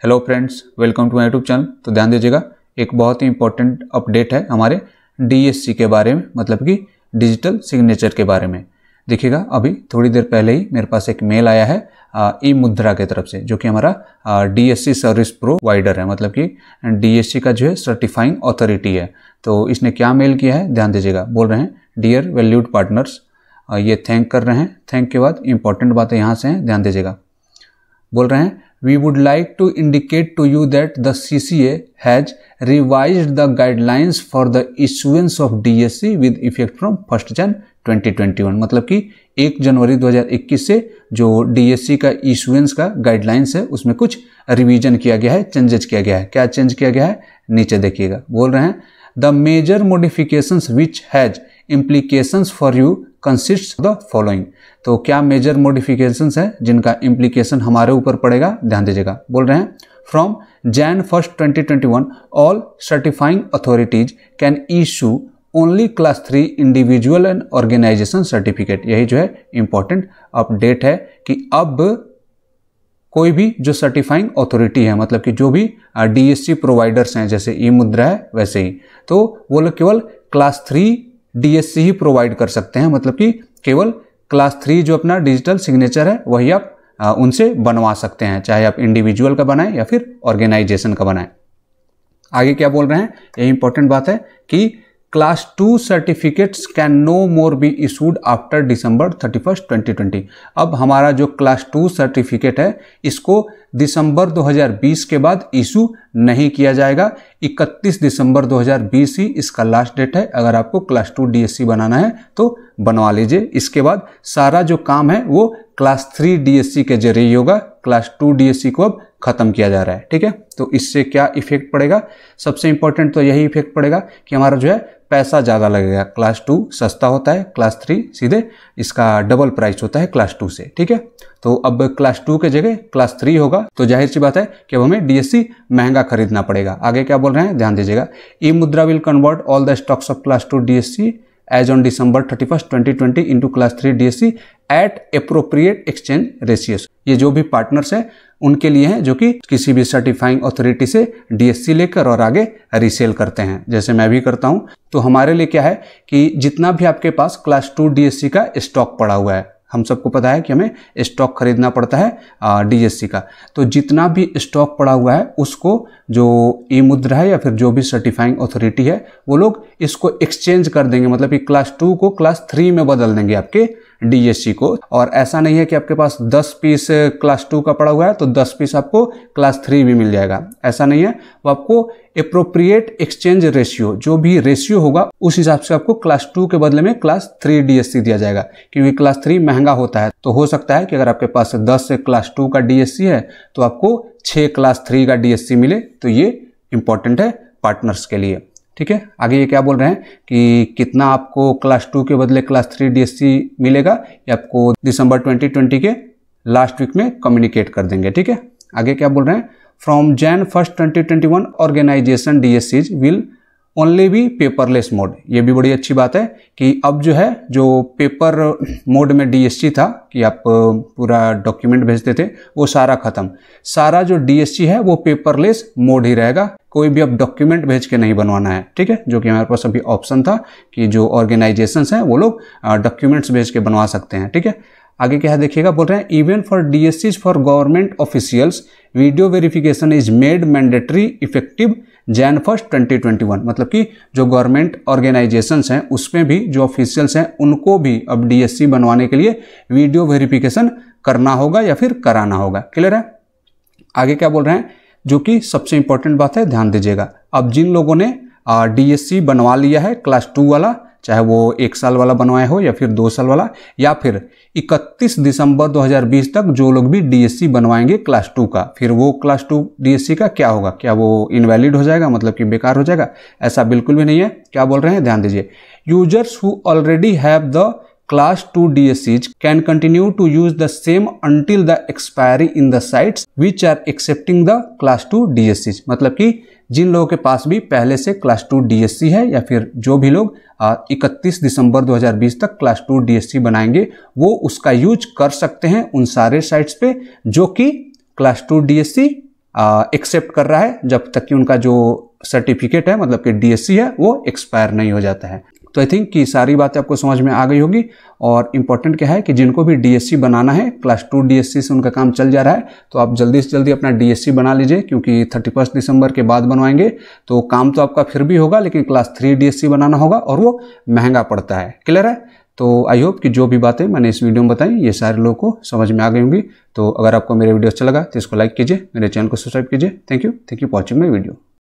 Hello friends, welcome to my YouTube channel. तो ध्यान दीजिएगा, एक बहुत ही इंपॉर्टेंट अपडेट है हमारे डीएससी के बारे में, मतलब कि डिजिटल सिग्नेचर के बारे में। देखिएगा, अभी थोड़ी देर पहले ही मेरे पास एक मेल आया है ई मुद्रा की तरफ से, जो कि हमारा डीएससी सर्विस प्रोवाइडर है, मतलब कि डीएससी का जो है सर्टिफाइंग अथॉरिटी है। तो इसने क्या मेल किया है, ध्यान दीजिएगा। बोल रहे हैं, डियर वैल्यूड पार्टनर्स, ये थैंक कर रहे हैं। थैंक के बाद इंपॉर्टेंट बातें यहाँ से हैं, ध्यान दीजिएगा। बोल रहे हैं, we would like to indicate to you that the CCA has revised the guidelines for the issuance of DSC with effect from 1st Jan 2021। मतलब कि 1 जनवरी 2021 से जो DSC का इशुएंस का गाइडलाइंस है उसमें कुछ रिवीजन किया गया है, चेंजेस किया गया है। क्या चेंज किया गया है, नीचे देखिएगा। बोल रहे हैं, the major modifications which has implications for you consists of the following। तो क्या मेजर मॉडिफिकेशंस है जिनका इम्प्लीकेशन हमारे ऊपर पड़ेगा, ध्यान दीजिएगा। बोल रहे हैं, from Jan 1st 2021 all certifying authorities can issue only class 3 individual and organisation certificate. यही जो है इंपॉर्टेंट अपडेट है कि अब कोई भी जो सर्टिफाइंग अथॉरिटी है, मतलब कि जो भी डीएससी प्रोवाइडर्स हैं, जैसे ई मुद्रा है वैसे ही, तो वो लोग केवल क्लास 3 डीएससी ही प्रोवाइड कर सकते हैं। मतलब कि केवल क्लास 3 जो अपना डिजिटल सिग्नेचर है वही आप उनसे बनवा सकते हैं, चाहे आप इंडिविजुअल का बनाएं या फिर ऑर्गेनाइजेशन का बनाएं। आगे क्या बोल रहे हैं, यही इंपॉर्टेंट बात है कि class 2 certificates can no more be issued after December 31st 2020। अब हमारा जो क्लास 2 सर्टिफिकेट है इसको दिसंबर 2020 के बाद इशू नहीं किया जाएगा। 31 दिसंबर 2020 ही इसका लास्ट डेट है। अगर आपको क्लास 2 डीएससी बनाना है तो बनवा लीजिए। इसके बाद सारा जो काम है वो क्लास 3 डीएससी के जरिए ही होगा। क्लास 2 डीएससी को अब खत्म किया जा रहा है, ठीक है। तो इससे क्या इफेक्ट पड़ेगा, सबसे इंपॉर्टेंट तो यही इफेक्ट पड़ेगा कि हमारा जो है पैसा ज़्यादा लगेगा। क्लास 2 सस्ता होता है, क्लास 3 सीधे इसका डबल प्राइस होता है क्लास 2 से, ठीक है। तो अब क्लास 2 के जगह क्लास 3 होगा, तो जाहिर सी बात है कि अब हमें डीएससी महंगा खरीदना पड़ेगा। आगे क्या बोल रहे हैं, ध्यान दीजिएगा। ई मुद्रा will convert all the stocks of class 2 DSC as on December 31st 2020 into class 3 DSC at appropriate exchange ratios। ये जो भी पार्टनर्स हैं उनके लिए हैं जो कि किसी भी सर्टिफाइंग अथॉरिटी से डीएससी लेकर और आगे रीसेल करते हैं, जैसे मैं भी करता हूं। तो हमारे लिए क्या है कि जितना भी आपके पास क्लास 2 डीएससी का स्टॉक पड़ा हुआ है, हम सबको पता है कि हमें स्टॉक खरीदना पड़ता है डीएससी का, तो जितना भी स्टॉक पड़ा हुआ है उसको जो ई मुद्रा है या फिर जो भी सर्टिफाइंग अथॉरिटी है वो लोग इसको एक्सचेंज कर देंगे। मतलब कि क्लास 2 को क्लास 3 में बदल देंगे आपके डीएससी को। और ऐसा नहीं है कि आपके पास 10 पीस क्लास 2 का पड़ा हुआ है तो 10 पीस आपको क्लास 3 भी मिल जाएगा, ऐसा नहीं है। वो आपको एप्रोप्रिएट एक्सचेंज रेशियो, जो भी रेशियो होगा उस हिसाब से आपको क्लास 2 के बदले में क्लास 3 डीएससी दिया जाएगा। क्योंकि क्लास 3 महंगा होता है, तो हो सकता है कि अगर आपके पास 10 क्लास 2 का डीएससी है तो आपको 6 क्लास 3 का डीएससी मिले। तो ये इंपॉर्टेंट है पार्टनर्स के लिए, ठीक है। आगे ये क्या बोल रहे हैं कि कितना आपको क्लास 2 के बदले क्लास 3 डीएससी मिलेगा, ये आपको दिसंबर 2020 के लास्ट वीक में कम्युनिकेट कर देंगे, ठीक है। आगे क्या बोल रहे हैं, from Jan 1st 2021 organisation DSCs will only be paperless mode. ये भी बड़ी अच्छी बात है कि अब जो है, जो पेपर मोड में डीएससी था कि आप पूरा डॉक्यूमेंट भेजते थे, वो सारा खत्म। सारा जो डीएससी है वो पेपरलेस मोड ही रहेगा। कोई भी अब डॉक्यूमेंट भेज के नहीं बनवाना है, ठीक है। जो कि हमारे पास अभी ऑप्शन था कि जो ऑर्गेनाइजेशंस हैं वो लोग डॉक्यूमेंट्स भेज के बनवा सकते हैं, ठीक है। आगे क्या है देखिएगा, बोल रहे हैं, even for DSCs for government officials video verification is made mandatory effective Jan 1st 2021। मतलब कि जो गवर्नमेंट ऑर्गेनाइजेशंस हैं उसमें भी जो ऑफिशियल्स हैं उनको भी अब डीएससी बनवाने के लिए वीडियो वेरिफिकेशन करना होगा या फिर कराना होगा। क्लियर है। आगे क्या बोल रहे हैं, जो कि सबसे इंपॉर्टेंट बात है, ध्यान दीजिएगा। अब जिन लोगों ने डीएससी बनवा लिया है क्लास 2 वाला, चाहे वो 1 साल वाला बनवाया हो या फिर 2 साल वाला, या फिर 31 दिसंबर 2020 तक जो लोग भी डीएससी बनवाएंगे क्लास 2 का, फिर वो क्लास 2 डीएससी का क्या होगा, क्या वो इनवैलिड हो जाएगा, मतलब कि बेकार हो जाएगा? ऐसा बिल्कुल भी नहीं है। क्या बोल रहे हैं, ध्यान दीजिए। Users who already have the Class 2 DSCs can continue to use the same until the expiry in the sites which are accepting the Class 2 DSCs। मतलब कि जिन लोगों के पास भी पहले से Class 2 DSC है या फिर जो भी लोग 31 दिसंबर 2020 तक Class 2 DSC बनाएंगे वो उसका यूज कर सकते हैं उन सारे साइट्स पे जो कि Class 2 DSC एक्सेप्ट कर रहा है जब तक कि उनका जो सर्टिफिकेट है मतलब कि DSC है वो एक्सपायर नहीं हो जाता है। तो आई थिंक कि सारी बातें आपको समझ में आ गई होगी। और इम्पॉर्टेंट क्या है कि जिनको भी DSC बनाना है, क्लास 2 DSC से उनका काम चल जा रहा है, तो आप जल्दी से जल्दी अपना DSC बना लीजिए, क्योंकि 31 दिसंबर के बाद बनवाएंगे तो काम तो आपका फिर भी होगा, लेकिन क्लास 3 DSC बनाना होगा और वो महंगा पड़ता है। क्लियर है? तो आई होप कि जो भी बातें मैंने इस वीडियो में बताई ये सारे लोगों को समझ में आ गई होंगी। तो अगर आपको मेरे वीडियो अच्छा लगा तो इसको लाइक कीजिए, मेरे चैनल को सब्सक्राइब कीजिए। Thank you for watching my video.